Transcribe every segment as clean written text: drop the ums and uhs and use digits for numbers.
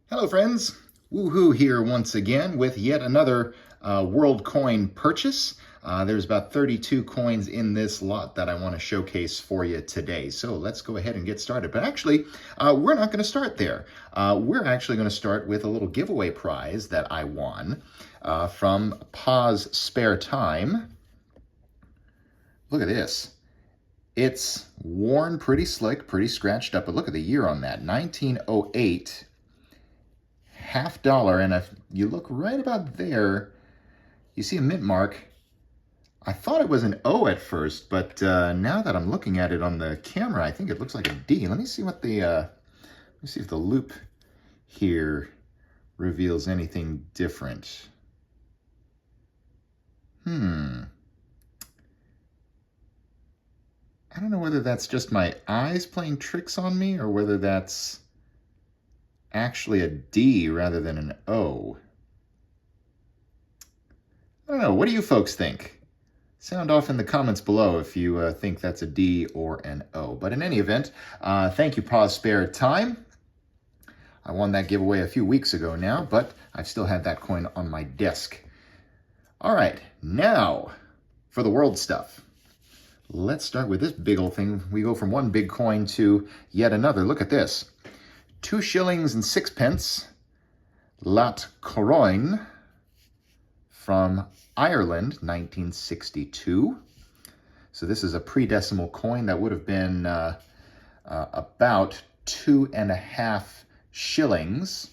Hello friends, Woohoo here once again with yet another World Coin purchase. There's about 32 coins in this lot that I want to showcase for you today. So let's go ahead and get started. But actually, we're not going to start there. We're actually going to start with a little giveaway prize that I won from Pa's Spare Time. Look at this. It's worn, pretty slick, pretty scratched up, but look at the year on that, 1908. $50, and if you look right about there, you see a mint mark. I thought it was an O at first, but now that I'm looking at it on the camera, I think it looks like a D. Let me see what the let me see if the loop here reveals anything different. I don't know whether that's just my eyes playing tricks on me or whether that's actually a D rather than an O. I don't know. What do you folks think? Sound off in the comments below if you think that's a D or an O. But in any event, thank you, Pa's Spare Time. I won that giveaway a few weeks ago now, but I've still had that coin on my desk. All right, now for the world stuff. Let's start with this big old thing. We go from one big coin to yet another. Look at this. 2 shillings and 6 Lat Coroine from Ireland, 1962. So this is a pre-decimal coin that would have been about 2.5 shillings.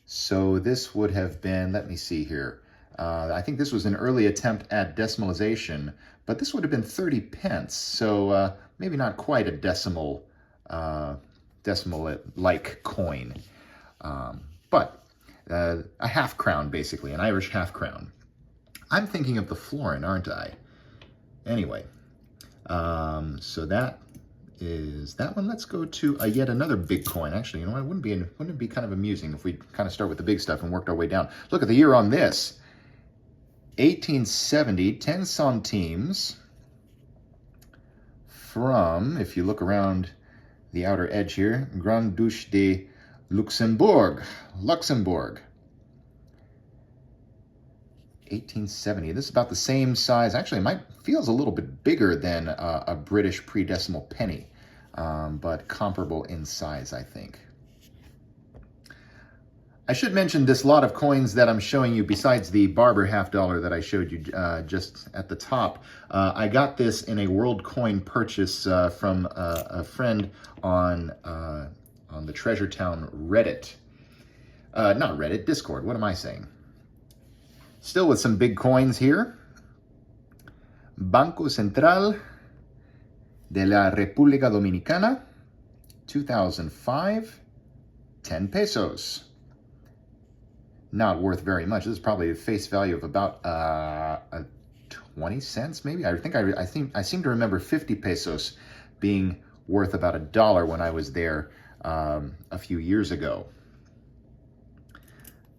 So this would have been, let me see here. I think this was an early attempt at decimalization, but this would have been 30 pence. So maybe not quite a decimal-like coin, but a half crown, basically, an Irish half crown. I'm thinking of the florin, aren't I? Anyway, so that is that one. Let's go to yet another big coin. Actually, you know what? Wouldn't it be kind of amusing if we kind of start with the big stuff and worked our way down? Look at the year on this. 1870, 10 centimes from, if you look around the outer edge here, Grand Duché de Luxembourg. 1870. This is about the same size. Actually, it feels a little bit bigger than a British pre-decimal penny, but comparable in size, I think. I should mention this lot of coins that I'm showing you, besides the Barber $50 that I showed you just at the top. I got this in a World Coin purchase from a friend on the Treasure Town Reddit. Not Reddit, Discord. What am I saying? Still with some big coins here. Banco Central de la República Dominicana, 2005, 10 pesos. Not worth very much. This is probably a face value of about 20 cents, maybe. I seem to remember 50 pesos being worth about $1 when I was there a few years ago.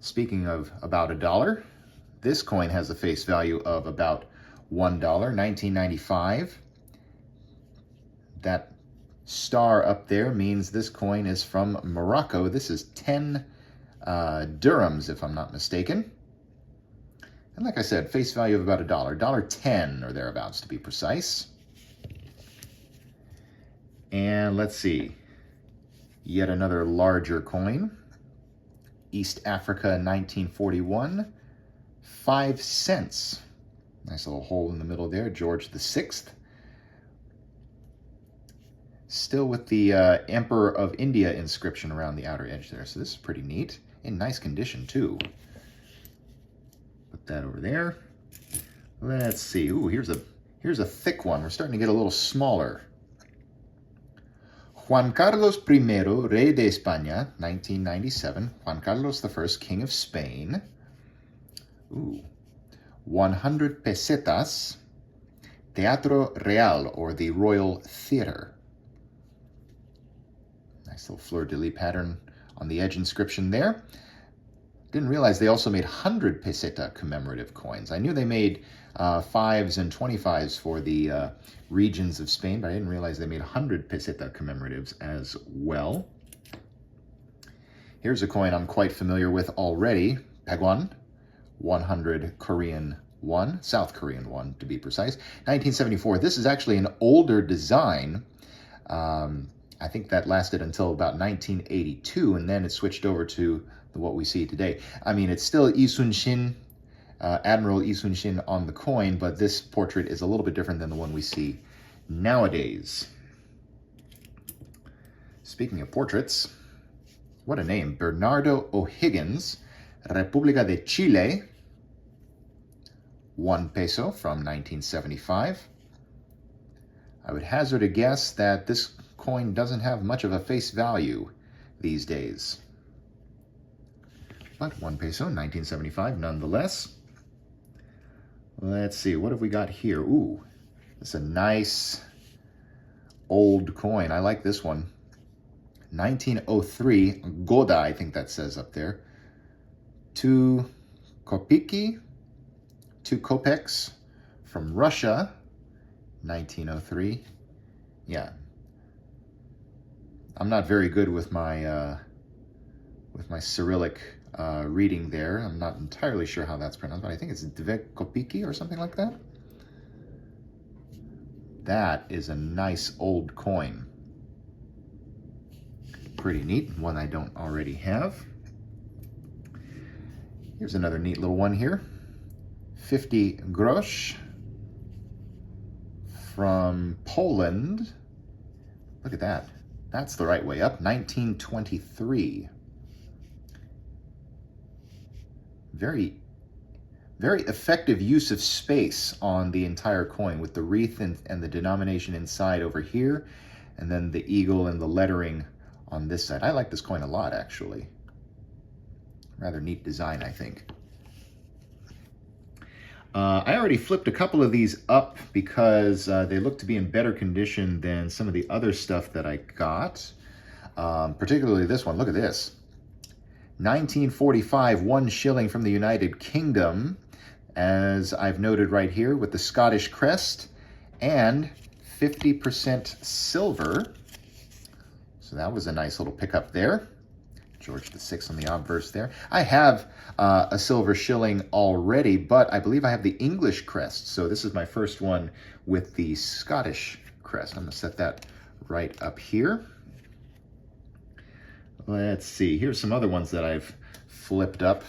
Speaking of about $1, this coin has a face value of about $1, 1995. That star up there means this coin is from Morocco. This is 10 dirhams, if I'm not mistaken. And like I said, face value of about $1, $1.10 or thereabouts to be precise. And let's see, yet another larger coin. East Africa, 1941, 5 cents. Nice little hole in the middle there, George VI. Still with the Emperor of India inscription around the outer edge there. So this is pretty neat. In nice condition, too. Put that over there. Let's see. Ooh, here's a thick one. We're starting to get a little smaller. Juan Carlos I, Rey de España, 1997. Juan Carlos I, King of Spain. Ooh. 100 pesetas. Teatro Real, or the Royal Theatre. Nice little fleur-de-lis pattern on the edge inscription there. Didn't realize they also made 100 peseta commemorative coins. I knew they made 5s and 25s for the regions of Spain, but I didn't realize they made 100 peseta commemoratives as well. Here's a coin I'm quite familiar with already, Paegwon, 100 Korean won, South Korean won to be precise. 1974. This is actually an older design. I think that lasted until about 1982, and then it switched over to what we see today. I mean, it's still Lee Sun-shin, Admiral Lee Sun-shin on the coin, but this portrait is a little bit different than the one we see nowadays. Speaking of portraits, what a name. Bernardo O'Higgins, República de Chile, 1 peso from 1975. I would hazard a guess that this coin doesn't have much of a face value these days. But 1 peso, 1975 nonetheless. Let's see, what have we got here? Ooh, it's a nice old coin. I like this one. 1903, Goda, I think that says up there. 2 kopeki, 2 kopecks from Russia, 1903. Yeah. I'm not very good with my Cyrillic reading there. I'm not entirely sure how that's pronounced, but I think it's 2 kopeki or something like that. That is a nice old coin. Pretty neat, one I don't already have. Here's another neat little one here. 50 grosz from Poland. Look at that. That's the right way up. 1923. Very effective use of space on the entire coin with the wreath and the denomination inside over here, and then the eagle and the lettering on this side. I like this coin a lot, actually. Rather neat design, I think. I already flipped a couple of these up because they look to be in better condition than some of the other stuff that I got. Particularly this one. Look at this. 1945, 1 shilling from the United Kingdom, as I've noted right here, with the Scottish crest, and 50% silver. So that was a nice little pickup there. George VI on the obverse there. I have a silver shilling already, but I believe I have the English crest. So this is my first one with the Scottish crest. I'm going to set that right up here. Let's see. Here's some other ones that I've flipped up.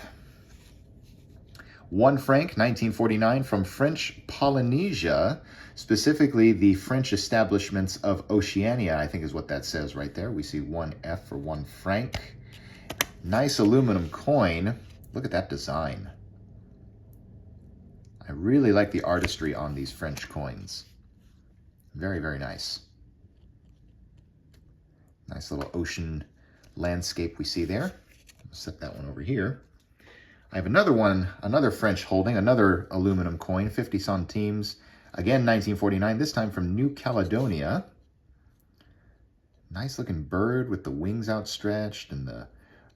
1 franc, 1949, from French Polynesia, specifically the French establishments of Oceania, I think is what that says right there. We see 1F for 1 franc. Nice aluminum coin. Look at that design. I really like the artistry on these French coins. Very, very nice. Nice little ocean landscape we see there. I'll set that one over here. I have another one, another French holding, another aluminum coin, 50 centimes, again 1949, this time from New Caledonia. Nice looking bird with the wings outstretched and the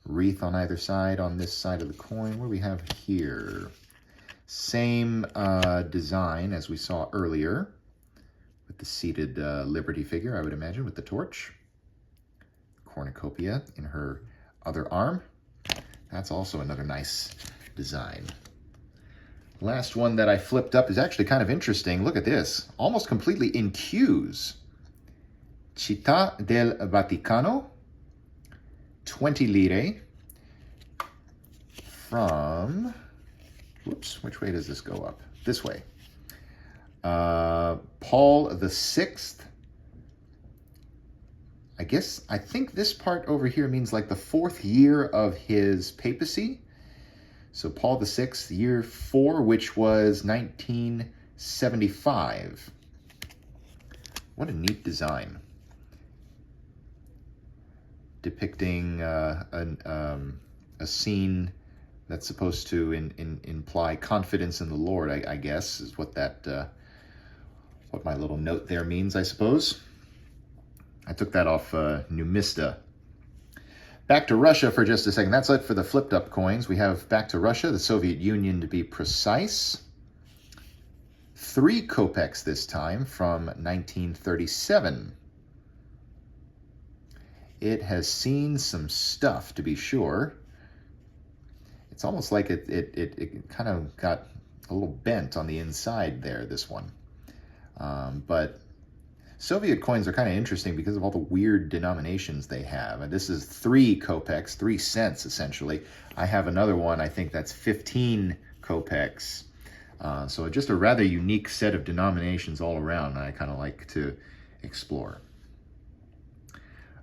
wreath on either side on this side of the coin. What do we have here? Same design as we saw earlier with the seated Liberty figure, I would imagine, with the torch. Cornucopia in her other arm. That's also another nice design. Last one that I flipped up is actually kind of interesting. Look at this. Almost completely in cues. Città del Vaticano, 20 lire from, whoops, which way does this go up? This way. Paul VI. I think this part over here means like the 4th year of his papacy. So Paul VI, year 4, which was 1975. What a neat design. Depicting a scene that's supposed to imply confidence in the Lord, I guess, is what that, what my little note there means, I suppose. I took that off Numista. Back to Russia for just a second. That's it for the flipped up coins. We have back to Russia, the Soviet Union to be precise. 3 kopecks this time from 1937. it has seen some stuff, to be sure. It's almost like it kind of got a little bent on the inside there, this one. But Soviet coins are kind of interesting because of all the weird denominations they have. And this is 3 kopecks, 3 cents essentially. I have another one, I think that's 15 kopecks. So just a rather unique set of denominations all around, I kind of like to explore.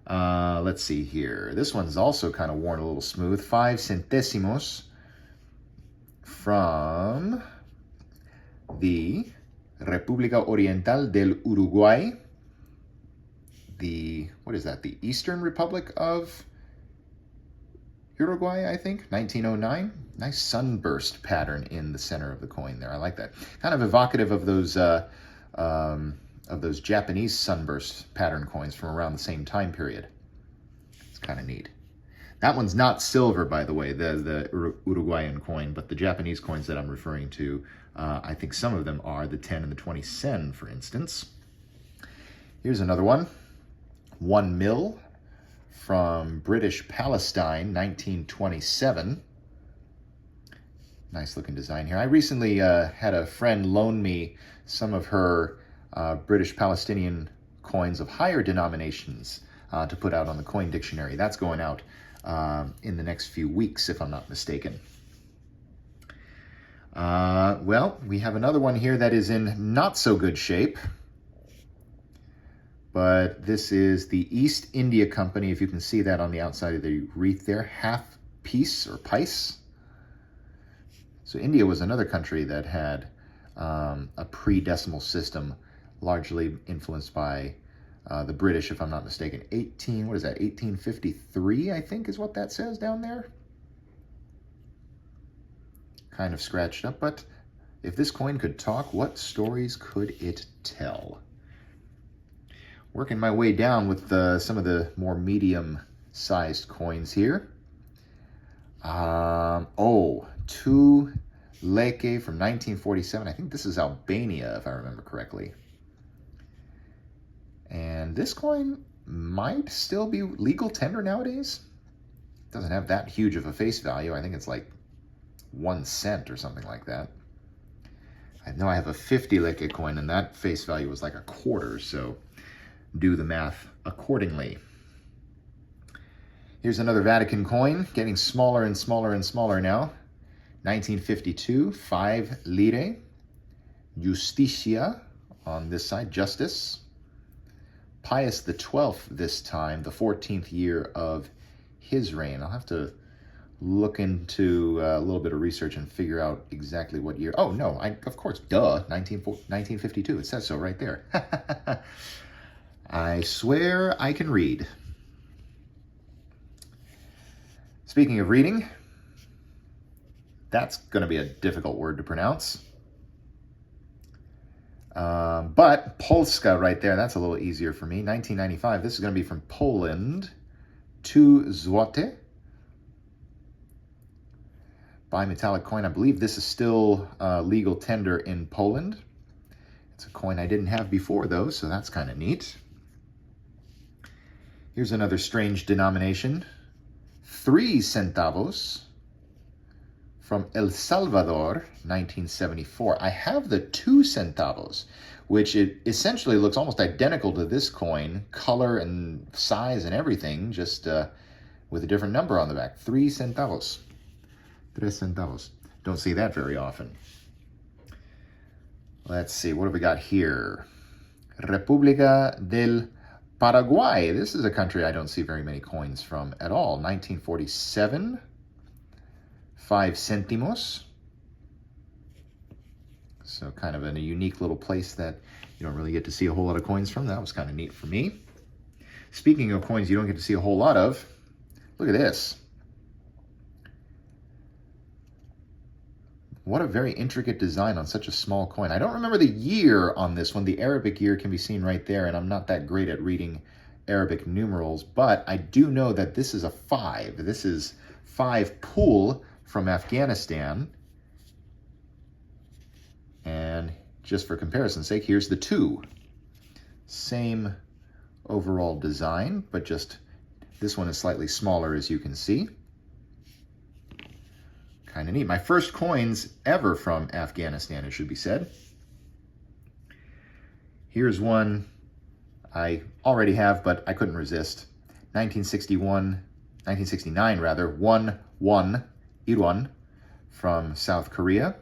Let's see here. This one's also kind of worn a little smooth. 5 centésimos from the República Oriental del Uruguay. What is that? The Eastern Republic of Uruguay, I think, 1909. Nice sunburst pattern in the center of the coin there. I like that. Kind of evocative of those Japanese sunburst pattern coins from around the same time period. It's kind of neat. That one's not silver, by the way, the Uruguayan coin, but the Japanese coins that I'm referring to, I think some of them are the 10 and the 20 sen, for instance. Here's another one. 1 mil from British Palestine, 1927. Nice looking design here. I recently had a friend loan me some of her British Palestinian coins of higher denominations to put out on the coin dictionary. That's going out in the next few weeks, if I'm not mistaken. Well, we have another one here that is in not so good shape. But this is the East India Company, if you can see that on the outside of the wreath there, half piece or pice. So India was another country that had a pre-decimal system, largely influenced by the British, if I'm not mistaken. 1853, I think is what that says down there. Kind of scratched up, but if this coin could talk, what stories could it tell? Working my way down with some of the more medium-sized coins here. 2 leke from 1947. I think this is Albania, if I remember correctly. And this coin might still be legal tender nowadays. It doesn't have that huge of a face value. I think it's like 1 cent or something like that. I know I have a 50 leke coin, and that face value was like a quarter, so do the math accordingly. Here's another Vatican coin, getting smaller and smaller and smaller now. 1952, 5 lire. Justicia on this side, justice. Pius XII this time, the 14th year of his reign. I'll have to look into a little bit of research and figure out exactly what year. Oh, no, of course, duh, 1952. It says so right there. I swear I can read. Speaking of reading, that's going to be a difficult word to pronounce. But Polska right there, that's a little easier for me. 1995, this is going to be from Poland. 2 złote. Bimetallic coin. I believe this is still legal tender in Poland. It's a coin I didn't have before, though, so that's kind of neat. Here's another strange denomination. 3 centavos from El Salvador, 1974. I have the 2 centavos, which it essentially looks almost identical to this coin, color and size and everything, just with a different number on the back. 3 centavos. 3 centavos. Don't see that very often. Let's see, what have we got here? República del Paraguay. This is a country I don't see very many coins from at all. 1947, 5 centimos. So kind of in a unique little place that you don't really get to see a whole lot of coins from. That was kind of neat for me. Speaking of coins you don't get to see a whole lot of, look at this. What a very intricate design on such a small coin. I don't remember the year on this one. The Arabic year can be seen right there, and I'm not that great at reading Arabic numerals, but I do know that this is a 5. This is 5 pul from Afghanistan. And just for comparison's sake, here's the 2. Same overall design, but just This one is slightly smaller, as you can see. Kind of neat. My first coins ever from Afghanistan, it should be said. Here's one I already have, but I couldn't resist. 1969 rather, 1-1 Irwin from South Korea.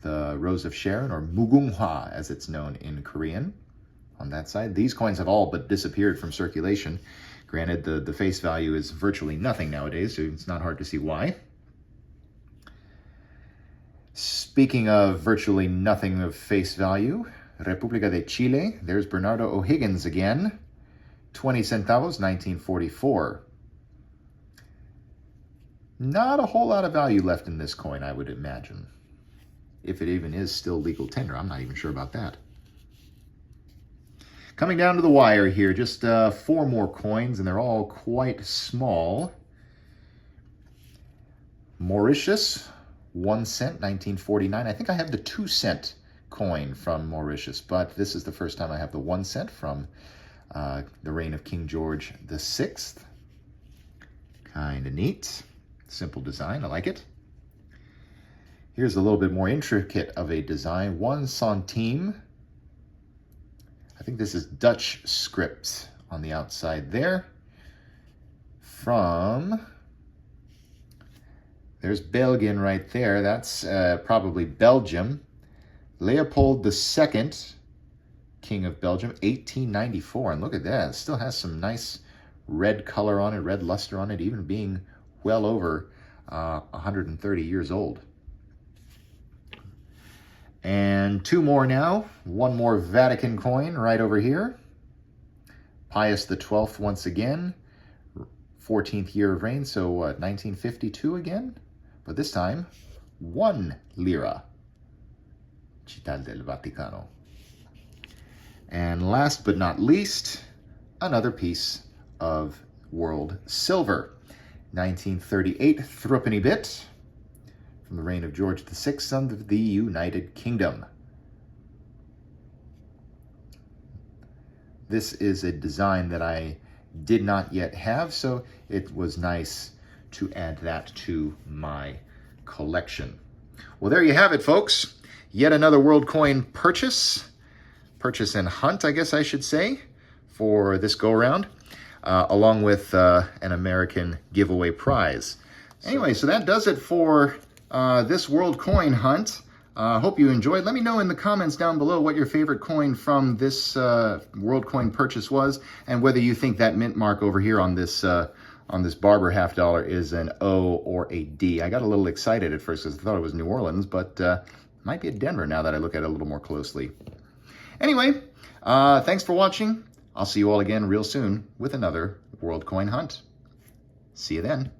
The Rose of Sharon, or Mugunghwa as it's known in Korean, on that side. These coins have all but disappeared from circulation. Granted, the face value is virtually nothing nowadays, so it's not hard to see why. Speaking of virtually nothing of face value, República de Chile, there's Bernardo O'Higgins again, 20 centavos, 1944. Not a whole lot of value left in this coin, I would imagine. If it even is still legal tender, I'm not even sure about that. Coming down to the wire here, just 4 more coins, and they're all quite small. Mauritius, 1 cent, 1949. I think I have the 2 cent coin from Mauritius, but this is the first time I have the 1 cent from the reign of King George VI. Kind of neat. Simple design, I like it. Here's a little bit more intricate of a design. 1 centime. I think this is Dutch script on the outside there. From, there's Belgian right there. That's probably Belgium. Leopold II, King of Belgium, 1894. And look at that, it still has some nice red color on it, red luster on it, even being well over 130 years old. And 2 more now. 1 more Vatican coin right over here. Pius XII once again. 14th year of reign, so what, 1952 again? But this time, 1 lira. Città del Vaticano. And last but not least, another piece of world silver. 1938 threepenny bit from the reign of George VI of the United Kingdom. This is a design that I did not yet have, so it was nice to add that to my collection. Well, there you have it, folks. Yet another world coin purchase and hunt, I guess I should say, for this go-around, along with an American giveaway prize. Anyway, so that does it for this world coin hunt. Hope you enjoyed. Let me know in the comments down below what your favorite coin from this world coin purchase was, and whether you think that mint mark over here on this Barber half dollar is an O or a D. I got a little excited at first because I thought it was New Orleans, but might be a Denver now that I look at it a little more closely. Anyway, thanks for watching. I'll see you all again real soon with another world coin hunt. See you then.